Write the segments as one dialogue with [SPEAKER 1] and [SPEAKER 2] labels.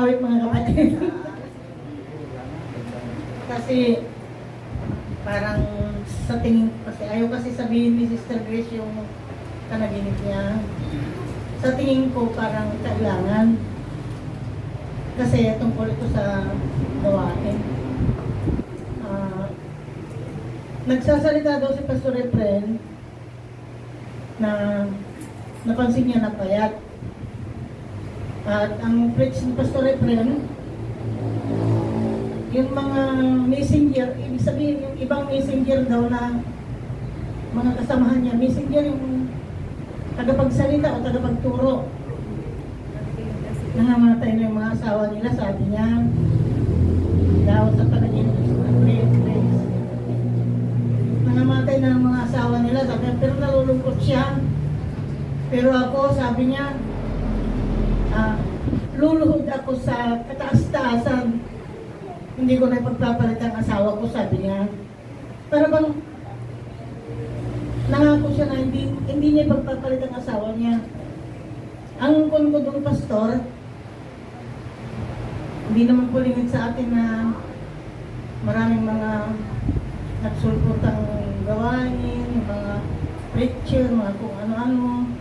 [SPEAKER 1] awit mga kapatid. Kasi parang sa tingin, kasi ayaw kasi sabihin ni Sister Grace yung kanaginip niya. Sa tingin ko parang kailangan. Kasi tungkol ito sa gawain. Nagsasalita daw si Pastor Efren na napansin niya na payat. At ang preach ni Pastor Efren, yung mga messenger, ibig sabihin yung ibang messenger daw na mga kasamahan niya, messenger yung tagapagsalita o tagapagturo. Nangamatay na yung mga asawa nila, sabi niya, daw sa panaginip nangamatay na ang mga asawa nila, sabi niya, pero nalulungkot siya. Pero ako, sabi niya, luluhod ako sa kataas-taasan. Hindi ko na ipagpapalit ang asawa ko, sabi niya. Para bang nangako siya na hindi niya ipagpapalit ang asawa niya. Ang kun ko doon, pastor, hindi naman pulingin sa atin na maraming mga nagsulputang gawain, mga preacher, mga kung ano-ano.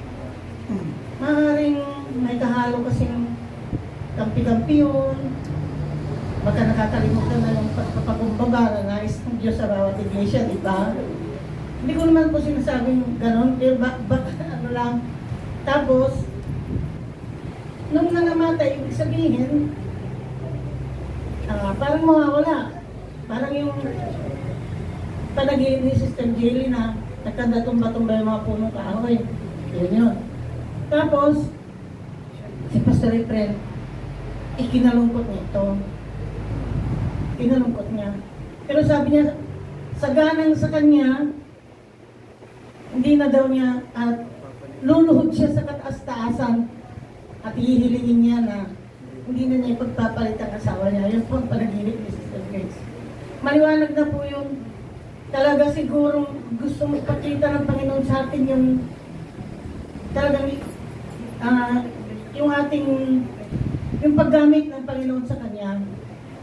[SPEAKER 1] Maaaring may kahalo kasing kampi-kampi yun. Baka nakakalimutan na yung pagpapakumbaba na nais ng Diyos sa bawat iglesia, di ba? Hindi ko naman po sinasabing ganon, pero ano lang. Tapos, nung nangamatay, ibig sabihin, parang mawawala. Parang yung panaginip ni Sister Jelly na nagkanda-tumba-tumba yung mga punong kahoy. Yun yun. Tapos, si Pastor Efren, ikinalungkot niya ito. Kinalungkot niya. Pero sabi niya, saganang sa kanya, hindi na daw niya, at luluhod siya sa kataas-taasan at hihilingin niya na hindi na niya ipagpapalit ang asawa niya. Yun po ang panaginip ni Sister Grace. Maliwanag na po yung talaga siguro gusto magpakita ng Panginoon sa atin yung talagang yung ating yung paggamit ng Panginoon sa Kanya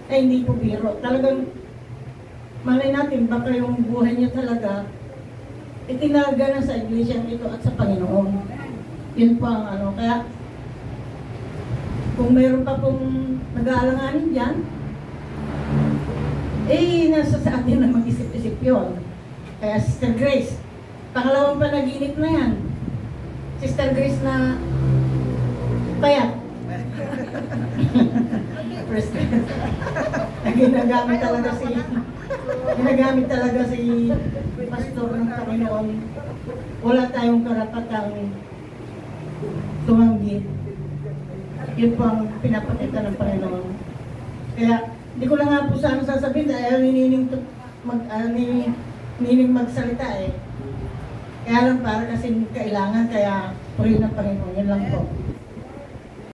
[SPEAKER 1] ay hindi po biro. Talagang malay natin baka yung buhay niya talaga itinaga na sa iglesia ito at sa Panginoon. Yun po ang ano. Kaya kung mayroon pa pong nag-aalanganin dyan, nasa sa atin na mag-isip-isip yun. Kaya Sister Grace, pangalawang panaginip na yan. Sister Grace na payat. Ginagamit talaga si pastor ng Panginoon. Wala tayong karapatang tumanggi. Yun po ang pinapakita ng Panginoon. Kaya hindi ko lang nga po sana sasabihin dahil nining magsalita eh. Kaya lang para kasi kailangan, kaya purihin ng Panginoon. Yun lang po.